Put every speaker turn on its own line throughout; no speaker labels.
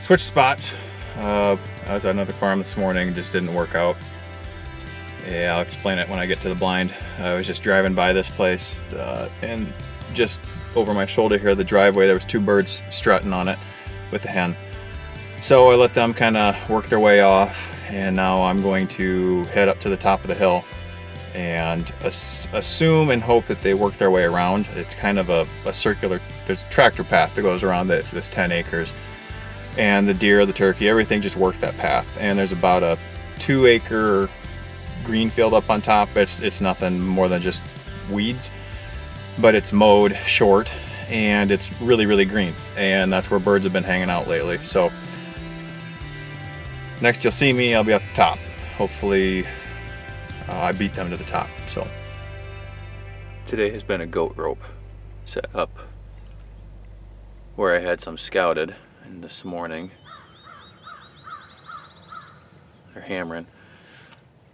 Switched spots. I was at another farm this morning, just didn't work out. Yeah, I'll explain it when I get to the blind. I was just driving by this place, and just over my shoulder here, the driveway, there was two birds strutting on it with a hen. So I let them kind of work their way off, and now I'm going to head up to the top of the hill and assume and hope that they work their way around. It's kind of a circular, there's a tractor path that goes around this 10 acres. And the deer, the turkey, everything just worked that path. And there's about a 2-acre green field up on top. It's nothing more than just weeds, but it's mowed short and it's really, really green. And that's where birds have been hanging out lately. So next you'll see me, I'll be up the top. Hopefully I beat them to the top. So today has been a goat rope set up where I had some scouted, and this morning they're hammering.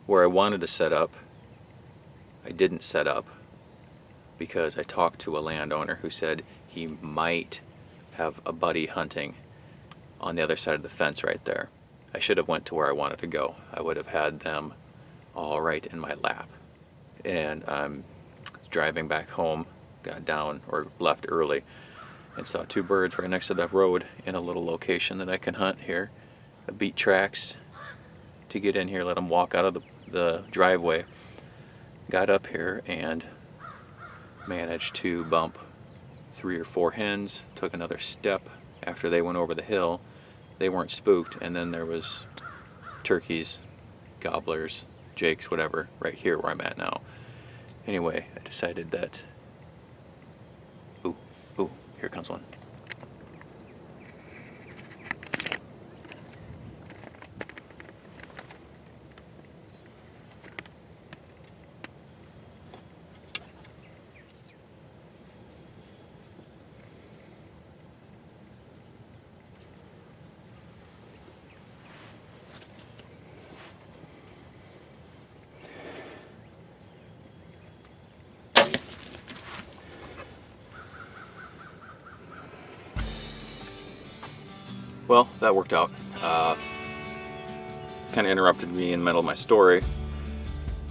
Where I wanted to set up, I didn't set up because I talked to a landowner who said he might have a buddy hunting on the other side of the fence right there. I should have went to where I wanted to go. I would have had them all right in my lap. And I'm driving back home, got down or left early, and saw two birds right next to that road in a little location that I can hunt here. I beat tracks to get in here, let them walk out of the driveway. Got up here and managed to bump 3 or 4 hens, took another step after they went over the hill. They weren't spooked, and then there was turkeys, gobblers, jakes, whatever, right here where I'm at now. Anyway, I decided that, ooh, here comes one. Well, that worked out. Kind of interrupted me in the middle of my story.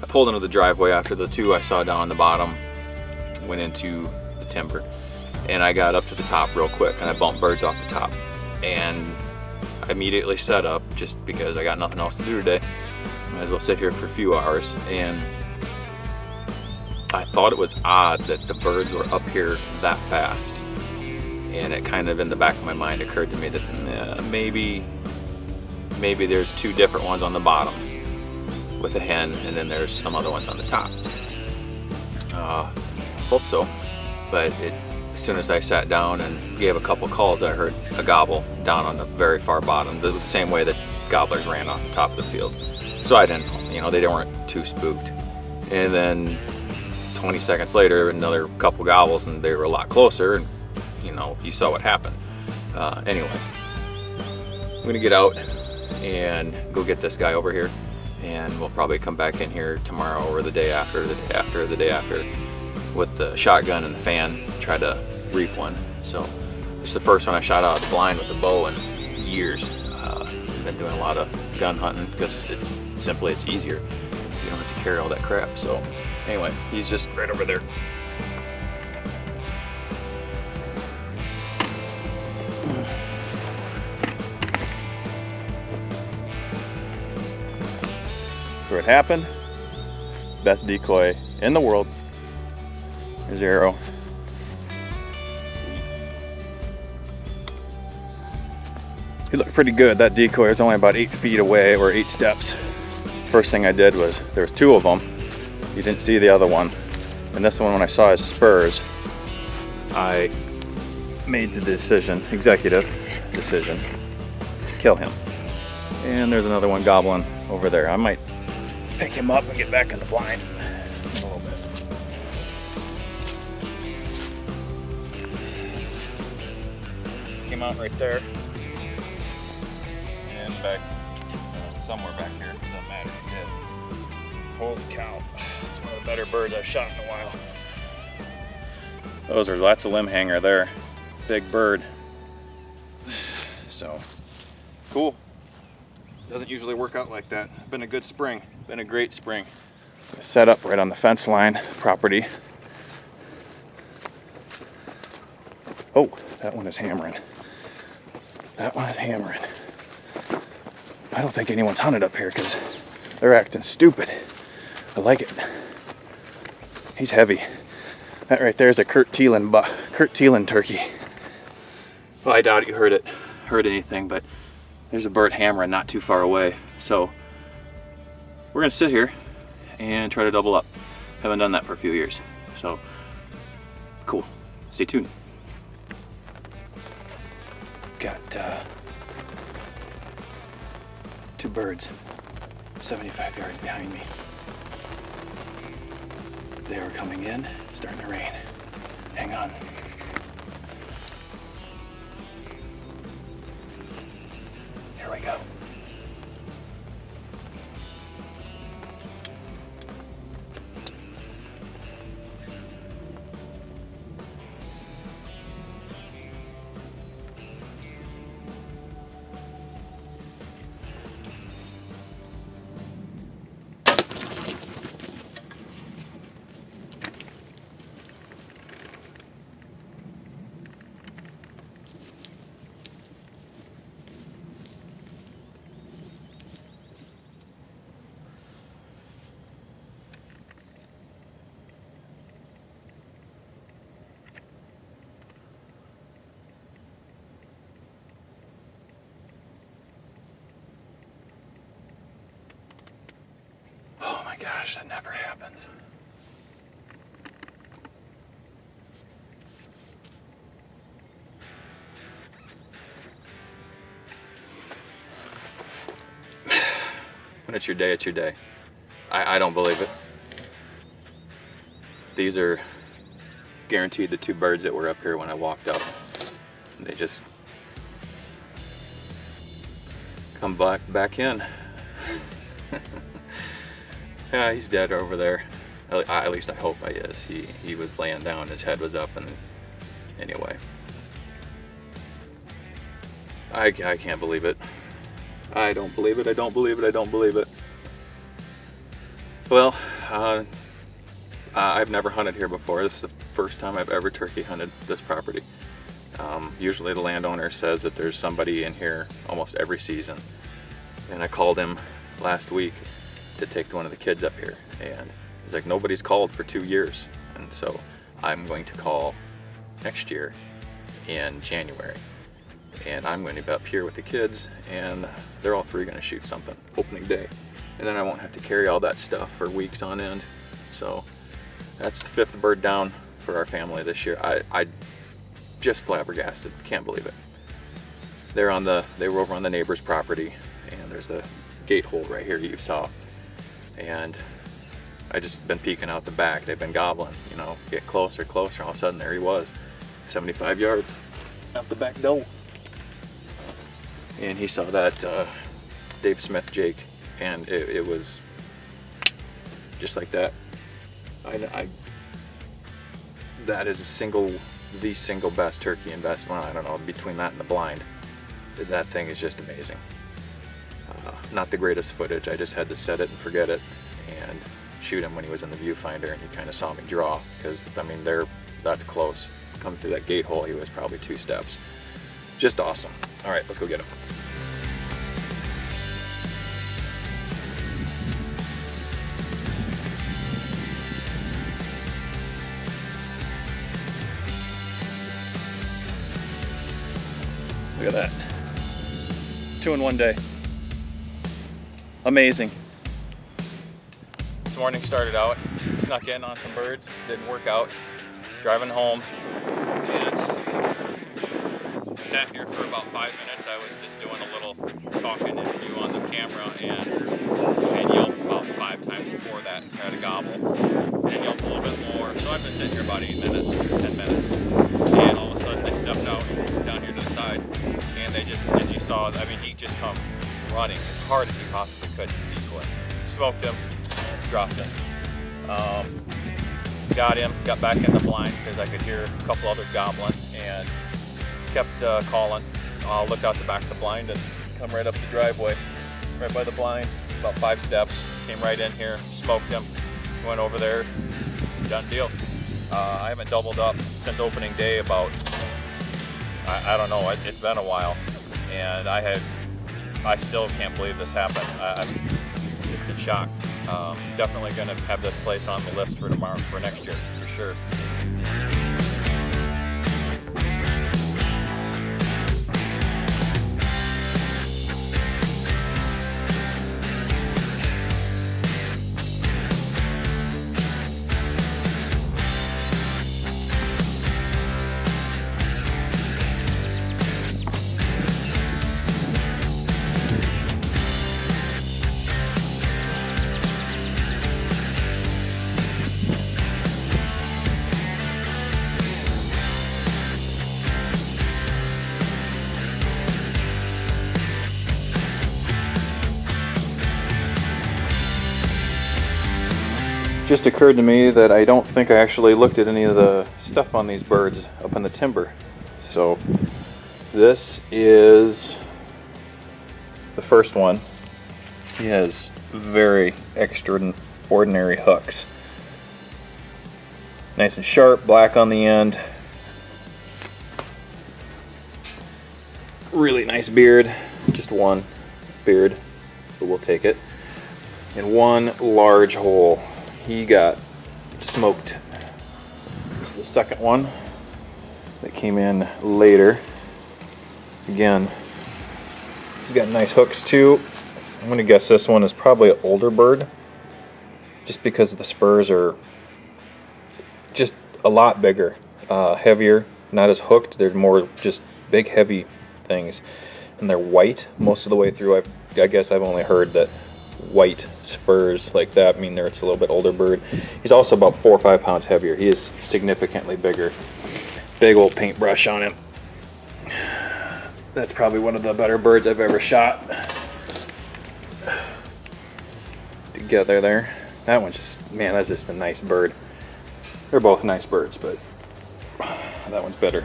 I pulled into the driveway after the two I saw down on the bottom went into the timber, and I got up to the top real quick and I bumped birds off the top. And I immediately set up just because I got nothing else to do today. Might as well sit here for a few hours. And I thought it was odd that the birds were up here that fast. And it kind of in the back of my mind occurred to me that maybe there's 2 different ones on the bottom with a hen, and then there's some other ones on the top. Hope so. But as soon as I sat down and gave a couple calls, I heard a gobble down on the very far bottom, the same way that gobblers ran off the top of the field. So I didn't, they weren't too spooked. And then 20 seconds later, another couple gobbles, and they were a lot closer. And you saw what happened. Anyway, I'm gonna get out and go get this guy over here, and we'll probably come back in here tomorrow or the day after with the shotgun and the fan, try to reap one. So it's the first one I shot out of the blind with the bow in years. I've been doing a lot of gun hunting because it's easier. You don't have to carry all that crap. So anyway, he's just right over there. What happened? Best decoy in the world. There's your arrow. He looked pretty good. That decoy was only about 8 feet away, or 8 steps. First thing I did was, there was 2 of them. You didn't see the other one. And this one, when I saw his spurs, I made the executive decision, to kill him. And there's another one gobbling over there. I might pick him up and get back in the blind in a little bit. Came out right there and back somewhere back here. Doesn't matter. He did. Holy cow! It's one of the better birds I've shot in a while. Those are lots of limb hanger there. Big bird. So
Cool. Doesn't usually work out like that. Been a good spring. Been a great spring. Set up right on the fence line property. Oh, that one is hammering. That one is hammering. I don't think anyone's hunted up here because they're acting stupid. I like it. He's heavy. That right there is a Kurt Thielen turkey. Well, I doubt you heard anything, but there's a bird hammering not too far away. So we're gonna sit here and try to double up. Haven't done that for a few years. So cool. Stay tuned. Got 2 birds 75 yards behind me. They are coming in. It's starting to rain. Hang on. Here we go. Oh my gosh, that never happens. When it's your day, it's your day. I don't believe it. These are guaranteed the 2 birds that were up here when I walked up. They just come back in. Yeah, he's dead over there. At least I hope he is. He was laying down, his head was up, and anyway. I can't believe it. I don't believe it, I don't believe it, I don't believe it. Well, I've never hunted here before. This is the first time I've ever turkey hunted this property. Usually the landowner says that there's somebody in here almost every season. And I called him last week to take one of the kids up here, and he's like, nobody's called for 2 years. And so I'm going to call next year in January, and I'm going to be up here with the kids, and they're all 3 going to shoot something opening day, and then I won't have to carry all that stuff for weeks on end. So that's the 5th bird down for our family this year. I just flabbergasted, can't believe it. They were over on the neighbor's property, and there's the gate hole right here you saw. And I just been peeking out the back. They've been gobbling, you know, get closer, closer. All of a sudden, there he was, 75 yards out the back door. And he saw that Dave Smith Jake, and it was just like that. That is the single best turkey investment. I don't know, between that and the blind, that thing is just amazing. Not the greatest footage. I just had to set it and forget it and shoot him when he was in the viewfinder, and he kind of saw me draw, because I mean that's close. Come through that gate hole, he was probably 2 steps. Just awesome. All right, let's go get him. Look at that. 2 in 1 day. Amazing. This morning started out, snuck in on some birds, didn't work out. Driving home, and sat here for about 5 minutes. I was just doing a little talking interview on the camera, and yelped about 5 times before that and tried to gobble, and yelped a little bit more. So I've been sitting here about 8 minutes, 10 minutes, and all of a sudden they stepped out down here to the side, and they just, as you saw, I mean, he just come running as hard as he possibly could to the decoy. Smoked him, dropped him. Got him, got back in the blind because I could hear a couple others gobbling, and kept calling. Looked out the back of the blind and
come right up the driveway, right by the blind, about 5 steps. Came right in here, smoked him, went over there, done deal. I haven't doubled up since opening day about, I don't know, it's been a while. And I still can't believe this happened. I'm just in shock. Definitely gonna have this place on the list for tomorrow, for next year, for sure. Just occurred to me that I don't think I actually looked at any of the stuff on these birds up in the timber. So this is the first one. He has very extraordinary hooks. Nice and sharp, black on the end. Really nice beard. Just one beard, but we'll take it. And one large hole. He got smoked. This is the second one that came in later. Again, he's got nice hooks too. I'm gonna guess this one is probably an older bird, just because the spurs are just a lot bigger, heavier, not as hooked. They're more just big, heavy things, and they're white most of the way through. I guess I've only heard that white spurs like that mean it's a little bit older bird. He's also about 4 or 5 pounds heavier. He is significantly bigger. Big old paintbrush on him. That's probably one of the better birds I've ever shot. Together there. That one's just, man, that's just a nice bird. They're both nice birds, but that one's better.